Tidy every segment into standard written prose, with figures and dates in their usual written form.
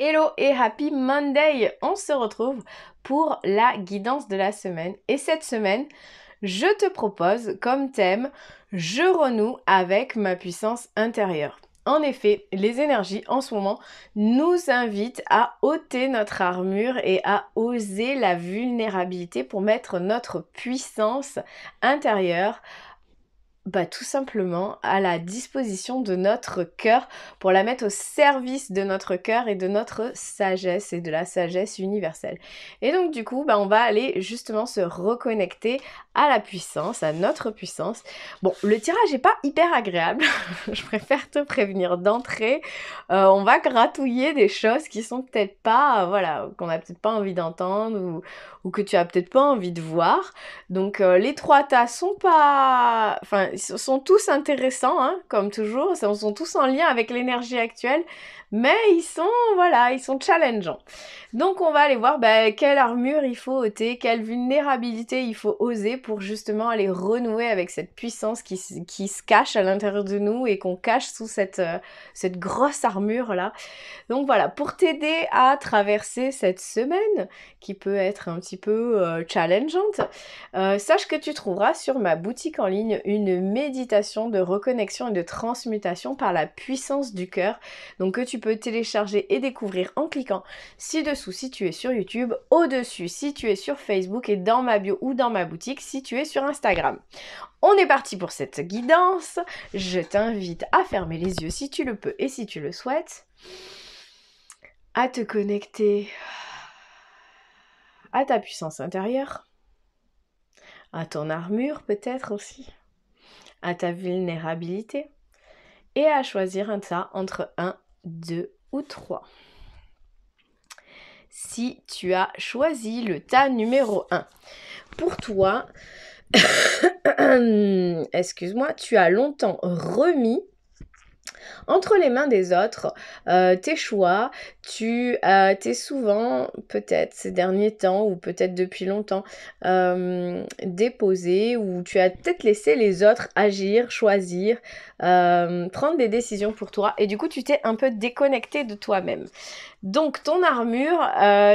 Hello et happy Monday! On se retrouve pour la guidance de la semaine. Et cette semaine, je te propose comme thème « Je renoue avec ma puissance intérieure ». En effet, les énergies en ce moment nous invitent à ôter notre armure et à oser la vulnérabilité pour mettre notre puissance intérieure tout simplement à la disposition de notre cœur pour la mettre au service de notre cœur et de notre sagesse et de la sagesse universelle. Et donc du coup, on va aller justement se reconnecter à la puissance, à notre puissance. Bon, le tirage n'est pas hyper agréable, je préfère te prévenir d'entrée. On va gratouiller des choses qui sont peut-être pas, qu'on n'a peut-être pas envie d'entendre ou que tu as peut-être pas envie de voir. Donc les trois tas sont pas... Enfin, ils sont tous intéressants, hein, comme toujours. Ils sont tous en lien avec l'énergie actuelle. Mais ils sont challengeants. Donc on va aller voir quelle armure il faut ôter, quelle vulnérabilité il faut oser pour justement aller renouer avec cette puissance qui se cache à l'intérieur de nous et qu'on cache sous cette grosse armure là. Donc voilà, pour t'aider à traverser cette semaine qui peut être un petit peu challengeante, sache que tu trouveras sur ma boutique en ligne une méditation de reconnexion et de transmutation par la puissance du cœur, donc que tu peux télécharger et découvrir en cliquant ci-dessous si tu es sur YouTube, au-dessus si tu es sur Facebook et dans ma bio ou dans ma boutique si tu es sur Instagram. On est parti pour cette guidance. Je t'invite à fermer les yeux si tu le peux et si tu le souhaites, à te connecter à ta puissance intérieure, à ton armure peut-être aussi, à ta vulnérabilité et à choisir un tas entre 1, 2 ou 3. Si tu as choisi le tas numéro 1, pour toi, excuse-moi, tu as longtemps remis entre les mains des autres tes choix, tu t'es souvent, peut-être ces derniers temps ou peut-être depuis longtemps, déposé ou tu as peut-être laissé les autres agir, choisir, prendre des décisions pour toi et du coup tu t'es un peu déconnecté de toi-même. Donc ton armure,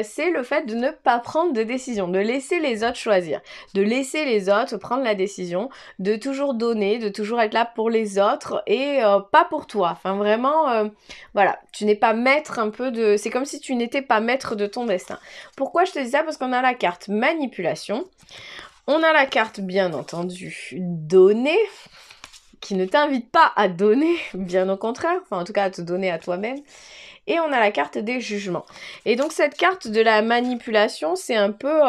c'est le fait de ne pas prendre de décision, de laisser les autres choisir, de laisser les autres prendre la décision, de toujours donner, de toujours être là pour les autres et pas pour toi. Enfin vraiment, tu n'es pas maître un peu de... C'est comme si tu n'étais pas maître de ton destin. Pourquoi je te dis ça? Parce qu'on a la carte manipulation, on a la carte bien entendu donner, qui ne t'invite pas à donner, bien au contraire, enfin en tout cas à te donner à toi-même. Et on a la carte des jugements. Et donc cette carte de la manipulation, c'est un peu...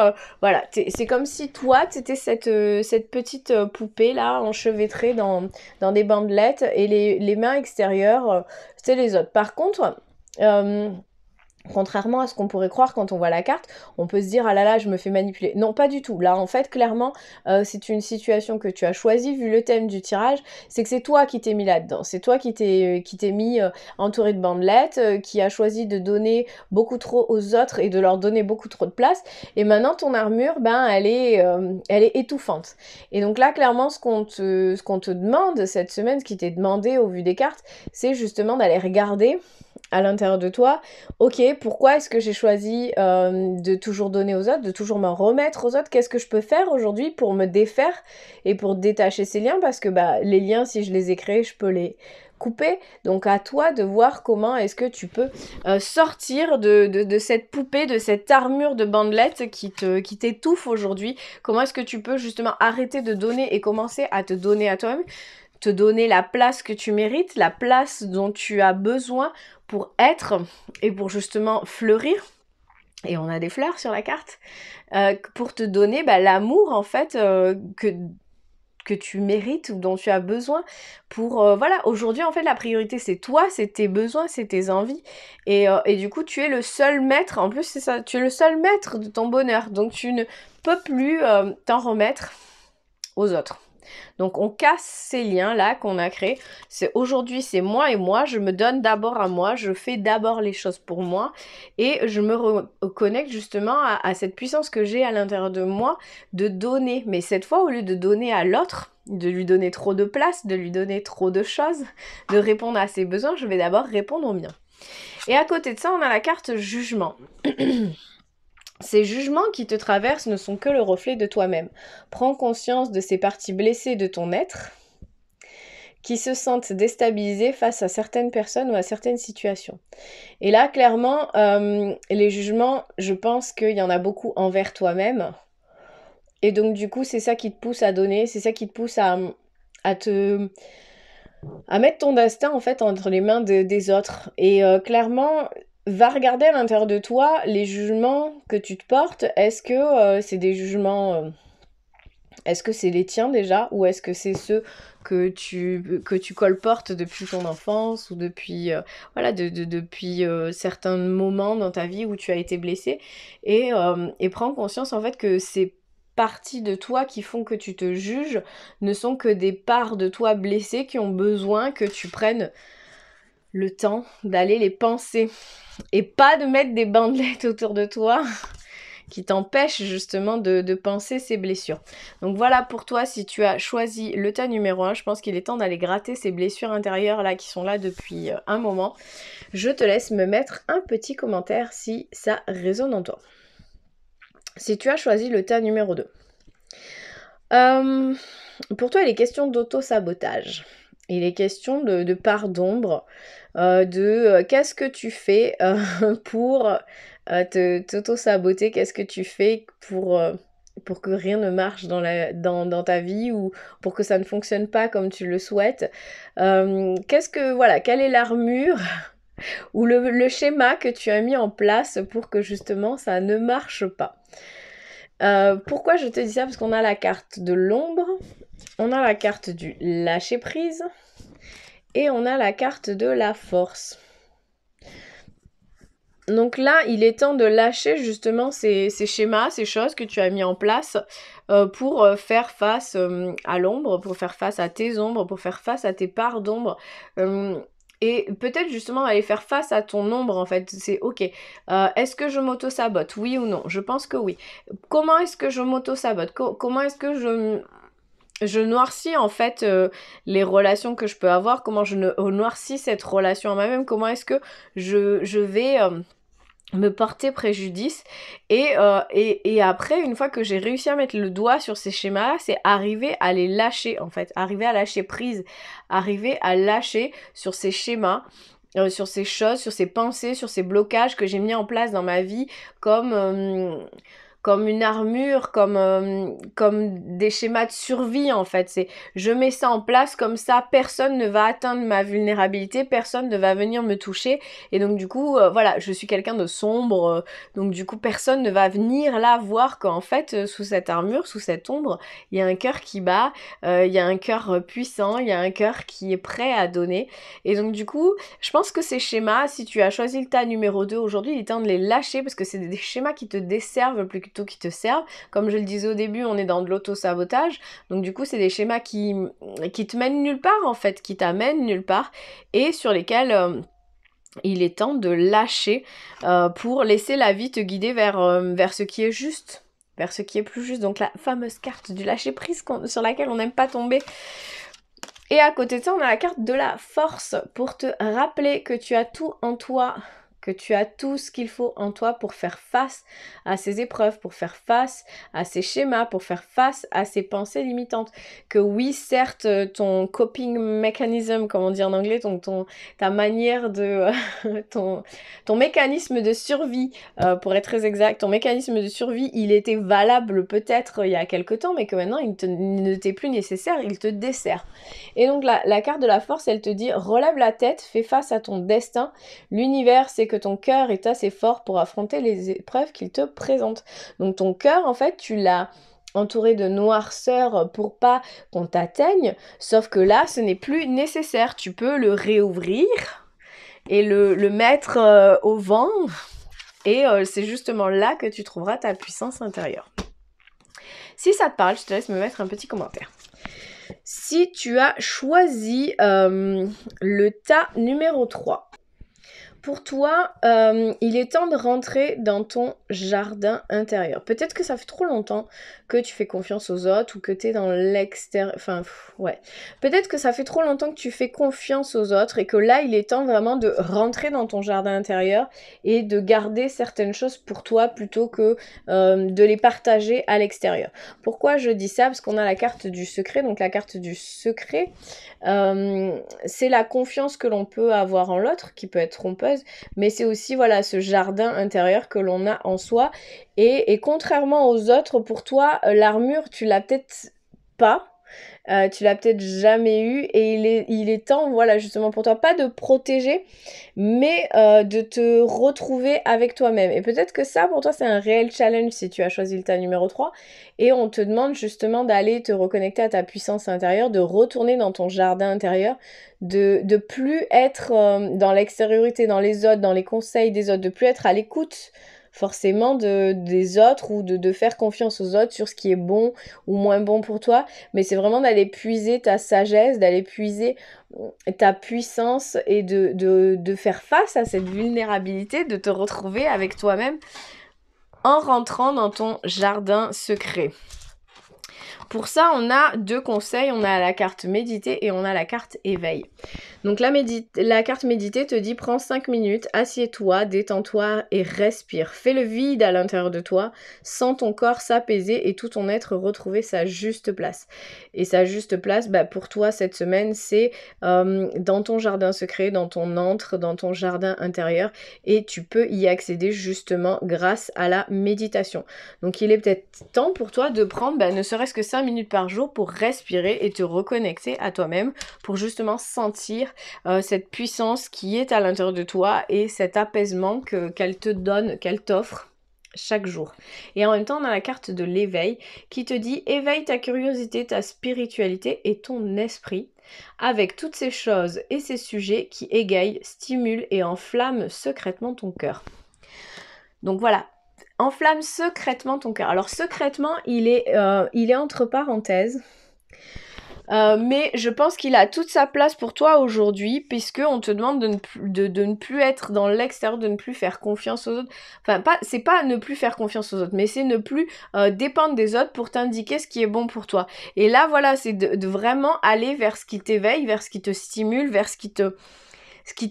c'est comme si toi, tu étais cette petite poupée là, enchevêtrée dans des bandelettes, et les mains extérieures, c'était les autres. Par contre... contrairement à ce qu'on pourrait croire quand on voit la carte, on peut se dire « Ah là là, je me fais manipuler ». Non, pas du tout. Là, en fait, clairement, c'est une situation que tu as choisie, vu le thème du tirage, c'est que c'est toi qui t'es mis là-dedans. C'est toi qui t'es mis entouré de bandelettes, qui a choisi de donner beaucoup trop aux autres et de leur donner beaucoup trop de place. Et maintenant, ton armure, elle est étouffante. Et donc là, clairement, ce qu'on te demande cette semaine, ce qui t'est demandé au vu des cartes, c'est justement d'aller regarder à l'intérieur de toi, ok, pourquoi est-ce que j'ai choisi de toujours donner aux autres, de toujours me remettre aux autres? Qu'est-ce que je peux faire aujourd'hui pour me défaire et pour détacher ces liens? Parce que les liens, si je les ai créés, je peux les couper. Donc à toi de voir comment est-ce que tu peux sortir de cette poupée, de cette armure de bandelettes qui t'étouffe aujourd'hui. Comment est-ce que tu peux justement arrêter de donner et commencer à te donner à toi-même, te donner la place que tu mérites, la place dont tu as besoin pour être et pour justement fleurir. Et on a des fleurs sur la carte, pour te donner l'amour en fait que tu mérites ou dont tu as besoin pour... aujourd'hui en fait la priorité c'est toi, c'est tes besoins, c'est tes envies et du coup tu es le seul maître, en plus c'est ça, tu es le seul maître de ton bonheur, donc tu ne peux plus t'en remettre aux autres. Donc on casse ces liens-là qu'on a créés. Aujourd'hui, c'est moi et moi. Je me donne d'abord à moi. Je fais d'abord les choses pour moi. Et je me reconnecte justement à cette puissance que j'ai à l'intérieur de moi de donner. Mais cette fois, au lieu de donner à l'autre, de lui donner trop de place, de lui donner trop de choses, de répondre à ses besoins, je vais d'abord répondre aux miens. Et à côté de ça, on a la carte jugement. Ces jugements qui te traversent ne sont que le reflet de toi-même. Prends conscience de ces parties blessées de ton être qui se sentent déstabilisées face à certaines personnes ou à certaines situations. Et là, clairement, les jugements, je pense qu'il y en a beaucoup envers toi-même. Et donc, du coup, c'est ça qui te pousse à donner, c'est ça qui te pousse à mettre ton destin, en fait, entre les mains des autres. Et clairement, va regarder à l'intérieur de toi les jugements que tu te portes. Est-ce que c'est des jugements... est-ce que c'est les tiens déjà, ou est-ce que c'est ceux que tu colportes depuis ton enfance ou depuis voilà depuis certains moments dans ta vie où tu as été blessé, et prends conscience en fait que ces parties de toi qui font que tu te juges ne sont que des parts de toi blessées qui ont besoin que tu prennes le temps d'aller les penser et pas de mettre des bandelettes autour de toi qui t'empêche justement de penser ces blessures. Donc voilà pour toi, si tu as choisi le tas numéro 1, je pense qu'il est temps d'aller gratter ces blessures intérieures là qui sont là depuis un moment. Je te laisse me mettre un petit commentaire si ça résonne en toi. Si tu as choisi le tas numéro 2. Pour toi, il est question d'auto-sabotage. Il est question de part d'ombre, qu'est-ce que tu fais pour t'auto-saboter, qu'est-ce que tu fais pour que rien ne marche dans ta vie ou pour que ça ne fonctionne pas comme tu le souhaites. Quelle est l'armure ou le schéma que tu as mis en place pour que justement ça ne marche pas. Pourquoi je te dis ça? Parce qu'on a la carte de l'ombre, on a la carte du lâcher prise et on a la carte de la force. Donc là, il est temps de lâcher justement ces schémas, ces choses que tu as mis en place pour faire face à l'ombre, pour faire face à tes ombres, pour faire face à tes parts d'ombre. Et peut-être justement aller faire face à ton ombre en fait. C'est ok. Est-ce que je m'auto-sabote? Oui ou non? Je pense que oui. Comment est-ce que je m'auto-sabote? Comment est-ce que je noircis en fait les relations que je peux avoir? Comment je noircis cette relation à moi-même? Comment est-ce que je vais me porter préjudice? Et après, une fois que j'ai réussi à mettre le doigt sur ces schémas-là, c'est arriver à les lâcher en fait, arriver à lâcher prise, arriver à lâcher sur ces schémas, sur ces choses, sur ces pensées, sur ces blocages que j'ai mis en place dans ma vie comme une armure, comme des schémas de survie en fait. C'est je mets ça en place comme ça, personne ne va atteindre ma vulnérabilité, personne ne va venir me toucher. Et donc du coup, voilà, je suis quelqu'un de sombre, donc du coup personne ne va venir là voir qu'en fait, sous cette armure, sous cette ombre, il y a un cœur qui bat, il y a un cœur puissant, il y a un cœur qui est prêt à donner. Et donc du coup, je pense que ces schémas, si tu as choisi le tas numéro 2 aujourd'hui, il est temps de les lâcher parce que c'est des schémas qui te desservent plutôt qui te servent. Comme je le disais au début, on est dans de l'auto-sabotage. Donc du coup, c'est des schémas qui te mènent nulle part en fait, qui t'amènent nulle part et sur lesquels il est temps de lâcher pour laisser la vie te guider vers ce qui est juste, vers ce qui est plus juste. Donc la fameuse carte du lâcher-prise sur laquelle on n'aime pas tomber. Et à côté de ça, on a la carte de la force pour te rappeler que tu as tout en toi, que tu as tout ce qu'il faut en toi pour faire face à ces épreuves, pour faire face à ces schémas, pour faire face à ces pensées limitantes. Que oui, certes, ton coping mechanism, comme on dit en anglais, ta manière de... ton mécanisme de survie, pour être très exact, ton mécanisme de survie, il était valable peut-être il y a quelque temps, mais que maintenant, il ne t'est plus nécessaire, il te dessert. Et donc la carte de la force, elle te dit, relève la tête, fais face à ton destin. L'univers, c'est que ton cœur est assez fort pour affronter les épreuves qu'il te présente. Donc ton cœur, en fait, tu l'as entouré de noirceur pour pas qu'on t'atteigne, sauf que là, ce n'est plus nécessaire. Tu peux le réouvrir et le mettre au vent, et c'est justement là que tu trouveras ta puissance intérieure. Si ça te parle, je te laisse me mettre un petit commentaire. Si tu as choisi le tas numéro 3, pour toi, il est temps de rentrer dans ton jardin intérieur. Peut-être que ça fait trop longtemps que tu fais confiance aux autres ou que tu es dans l'extérieur. Enfin, ouais. Peut-être que ça fait trop longtemps que tu fais confiance aux autres et que là, il est temps vraiment de rentrer dans ton jardin intérieur et de garder certaines choses pour toi plutôt que de les partager à l'extérieur. Pourquoi je dis ça? Parce qu'on a la carte du secret. Donc la carte du secret, c'est la confiance que l'on peut avoir en l'autre, qui peut être trompeuse, mais c'est aussi voilà ce jardin intérieur que l'on a en soi. Et contrairement aux autres, pour toi, l'armure, tu l'as peut-être pas. Tu l'as peut-être jamais eu et il est temps, voilà, justement pour toi, pas de protéger, mais de te retrouver avec toi-même. Et peut-être que ça, pour toi, c'est un réel challenge si tu as choisi le tas numéro 3 et on te demande justement d'aller te reconnecter à ta puissance intérieure, de retourner dans ton jardin intérieur, de plus être dans l'extériorité, dans les autres, dans les conseils des autres, de plus être à l'écoute forcément des autres ou de faire confiance aux autres sur ce qui est bon ou moins bon pour toi, mais c'est vraiment d'aller puiser ta sagesse, d'aller puiser ta puissance et de faire face à cette vulnérabilité, de te retrouver avec toi-même en rentrant dans ton jardin secret. Pour ça, on a 2 conseils, on a la carte méditer et on a la carte éveil. Donc la carte méditer te dit prends 5 minutes, assieds-toi, détends-toi et respire. Fais le vide à l'intérieur de toi, sens ton corps s'apaiser et tout ton être retrouver sa juste place. Et sa juste place, pour toi cette semaine, c'est dans ton jardin secret, dans ton antre, dans ton jardin intérieur et tu peux y accéder justement grâce à la méditation. Donc il est peut-être temps pour toi de prendre ne serait-ce que 5 minutes par jour pour respirer et te reconnecter à toi-même pour justement sentir cette puissance qui est à l'intérieur de toi et cet apaisement qu'elle te donne, qu'elle t'offre chaque jour. Et en même temps, on a la carte de l'éveil qui te dit éveille ta curiosité, ta spiritualité et ton esprit avec toutes ces choses et ces sujets qui égayent, stimulent et enflamment secrètement ton cœur. Donc voilà, enflamme secrètement ton cœur. Alors secrètement, il est entre parenthèses. Mais je pense qu'il a toute sa place pour toi aujourd'hui, puisque on te demande de ne plus être dans l'extérieur, de ne plus faire confiance aux autres. Enfin, c'est pas ne plus faire confiance aux autres, mais c'est ne plus dépendre des autres pour t'indiquer ce qui est bon pour toi. Et là, voilà, c'est de vraiment aller vers ce qui t'éveille, vers ce qui te stimule, vers ce qui te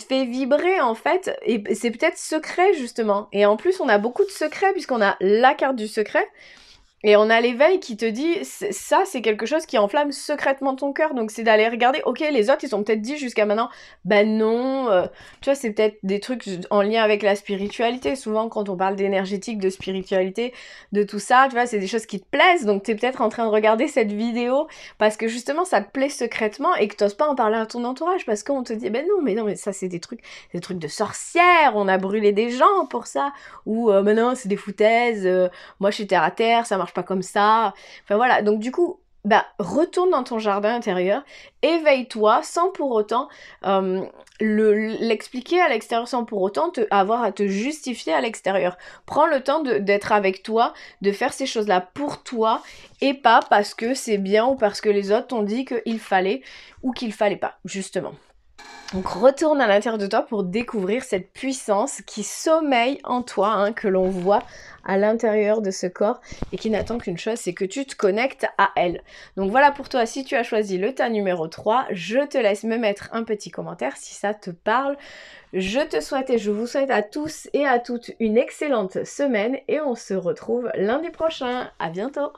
fait vibrer en fait, et c'est peut-être secret justement. Et en plus, on a beaucoup de secrets puisqu'on a la carte du secret. Et on a l'éveil qui te dit, ça c'est quelque chose qui enflamme secrètement ton cœur, donc c'est d'aller regarder, ok les autres ils ont peut-être dit jusqu'à maintenant, non, tu vois c'est peut-être des trucs en lien avec la spiritualité, souvent quand on parle d'énergétique, de spiritualité, de tout ça, tu vois c'est des choses qui te plaisent, donc t'es peut-être en train de regarder cette vidéo parce que justement ça te plaît secrètement et que t'oses pas en parler à ton entourage parce qu'on te dit, non mais ça c'est des trucs de sorcières, on a brûlé des gens pour ça, ou non c'est des foutaises, moi je suis terre à terre, ça marche pas comme ça. Enfin voilà, donc du coup, retourne dans ton jardin intérieur, éveille-toi sans pour autant l'expliquer à l'extérieur, sans pour autant avoir à te justifier à l'extérieur. Prends le temps d'être avec toi, de faire ces choses-là pour toi et pas parce que c'est bien ou parce que les autres t'ont dit qu'il fallait ou qu'il fallait pas, justement. Donc retourne à l'intérieur de toi pour découvrir cette puissance qui sommeille en toi, que l'on voit à l'intérieur de ce corps et qui n'attend qu'une chose, c'est que tu te connectes à elle. Donc voilà pour toi, si tu as choisi le tas numéro 3, je te laisse me mettre un petit commentaire si ça te parle. Je te souhaite et je vous souhaite à tous et à toutes une excellente semaine et on se retrouve lundi prochain. À bientôt!